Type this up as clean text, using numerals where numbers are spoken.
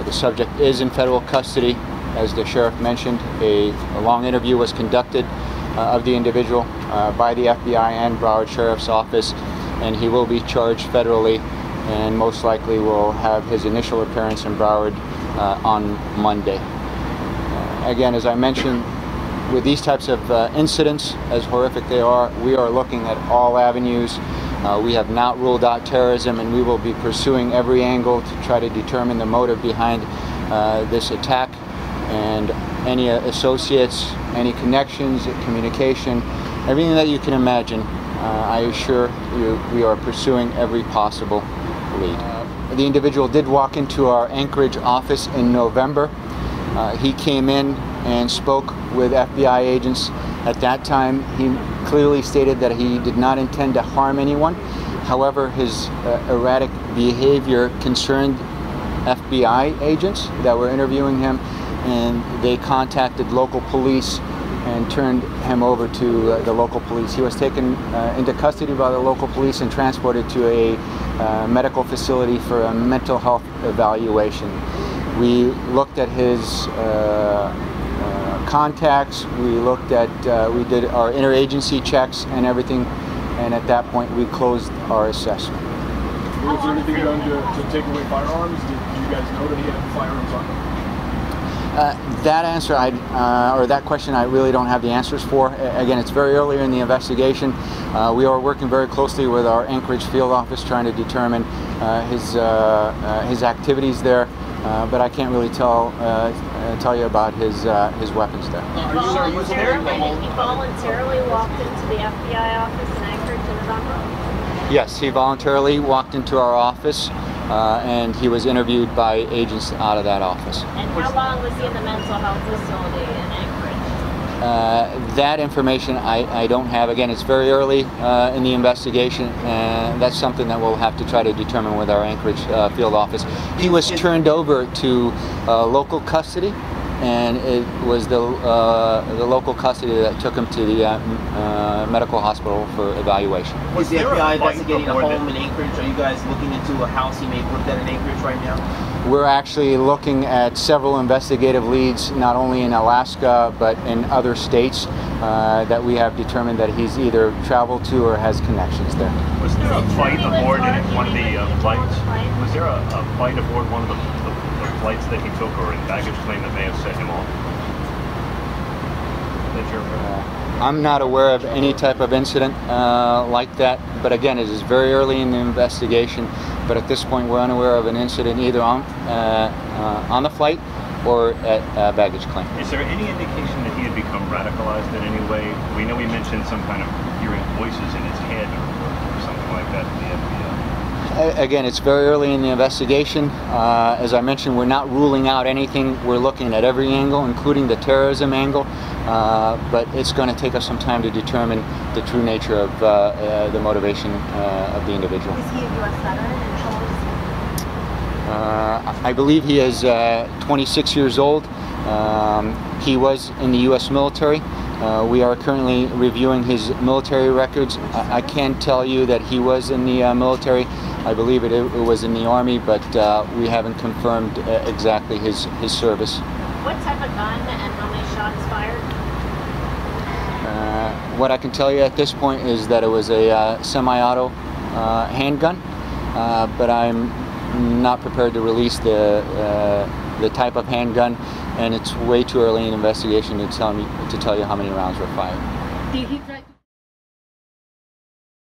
The subject is in federal custody. As the sheriff mentioned, a long interview was conducted of the individual by the FBI and Broward Sheriff's Office, and he will be charged federally and most likely will have his initial appearance in Broward on Monday. Again, as I mentioned, with these types of incidents, as horrific they are, we are looking at all avenues. We have not ruled out terrorism, and we will be pursuing every angle to try to determine the motive behind this attack, and any associates, any connections, communication, everything that you can imagine. I assure you we are pursuing every possible lead. The individual did walk into our Anchorage office in November. He came in and spoke with FBI agents. At that time, he clearly stated that he did not intend to harm anyone. However, his erratic behavior concerned FBI agents that were interviewing him, and they contacted local police and turned him over to the local police. He was taken into custody by the local police and transported to a medical facility for a mental health evaluation. We looked at his contacts, we did our interagency checks and everything, and at that point we closed our assessment. Was there anything done to take away firearms? Did you guys know that he had firearms on him? That answer, or that question, I really don't have the answers for. Again, it's very early in the investigation. We are working very closely with our Anchorage field office trying to determine his activities there, but I can't really tell you about his weapons there. He voluntarily walked into the FBI office in Anchorage in November? Yes, he voluntarily walked into our office. And he was interviewed by agents out of that office. And how long was he in the mental health facility in Anchorage? That information I don't have. Again, it's very early in the investigation, and that's something that we'll have to try to determine with our Anchorage field office. He was turned over to local custody, and it was the local custody that took him to the medical hospital for evaluation. Was the FBI investigating a home in Anchorage? Are you guys looking into a house he may have lived at in Anchorage right now? We're actually looking at several investigative leads, not only in Alaska, but in other states that we have determined that he's either traveled to or has connections there. Was there a fight aboard one of the flights? Was there a fight aboard one of the flights that he took, or in baggage claim that may have set him off? I'm not aware of any type of incident like that, but again, it is very early in the investigation. But at this point, we're unaware of an incident either on the flight or at baggage claim. Is there any indication that he had become radicalized in any way? We know he mentioned some kind of hearing voices in his head or something like that to the FBI. Again, it's very early in the investigation. As I mentioned, we're not ruling out anything. We're looking at every angle, including the terrorism angle, but it's going to take us some time to determine the true nature of the motivation of the individual. Is he a U.S. veteran, and how old is he? I believe he is 26 years old. He was in the U.S. military. We are currently reviewing his military records. I can tell you that he was in the military. I believe it was in the Army, but we haven't confirmed exactly his service. What type of gun and how many shots fired? What I can tell you at this point is that it was a semi-auto handgun, but I'm not prepared to release the type of handgun, and it's way too early in the investigation to tell you how many rounds were fired.